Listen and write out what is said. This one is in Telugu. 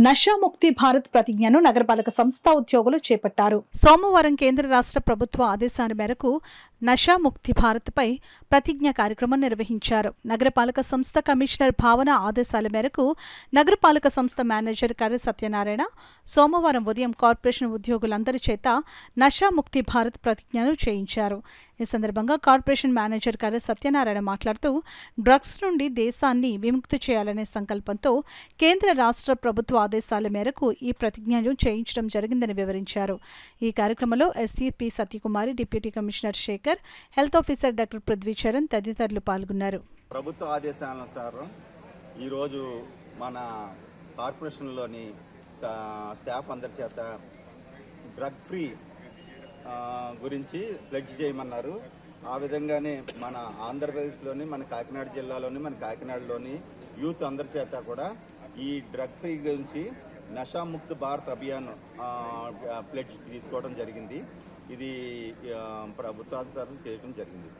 నషాముక్తి భారత్ ప్రతిజ్ఞను నగరపాలక సంస్థ ఉద్యోగులు చేపట్టారు. సోమవారం కేంద్ర రాష్ట్ర ప్రభుత్వ ఆదేశాల మేరకు నషాముక్తి భారత్ పై ప్రతిజ్ఞ కార్యక్రమం నిర్వహించారు. నగరపాలక సంస్థ కమిషనర్ భావన ఆదేశాల మేరకు నగరపాలక సంస్థ మేనేజర్ కర్రె సత్యనారాయణ సోమవారం ఉదయం కార్పొరేషన్ ఉద్యోగులందరి చేత నషాముక్తి భారత్ ప్రతిజ్ఞను చేయించారు. ఈ సందర్భంగా కార్పొరేషన్ మేనేజర్ కర్రె సత్యనారాయణ మాట్లాడుతూ డ్రగ్స్ నుండి దేశాన్ని విముక్తి చేయాలనే సంకల్పంతో కేంద్ర రాష్ట్ర ప్రభుత్వ ఆదేశాల మేరకు ఈ ప్రతిజ్ఞను చేయించడం జరిగిందని వివరించారు. ఈ కార్యక్రమంలో SCP Satyakumari, deputy commissioner Shekhar, health officer doctor Prithvicharan తదితరులు పాల్గొన్నారు. ప్రభుత్వ ఆదేశానుసారం ఈరోజు మన కార్పొరేషన్లోని స్టాఫ్ అందరి చేత డ్రగ్ ఫ్రీ గురించి ప్లెడ్జ్ చేయమన్నారు. ఆ విధంగానే మన ఆంధ్రప్రదేశ్లోని, మన కాకినాడ జిల్లాలోని, మన కాకినాడలోని యూత్ అందరి చేత కూడా ఈ డ్రగ్ ఫ్రీ గురించి నషాముక్త్ భారత్ అభియాన్ ప్లెడ్జ్ తీసుకోవడం జరిగింది. ఇది ప్రభుత్వాధికారులు చేయడం జరిగింది.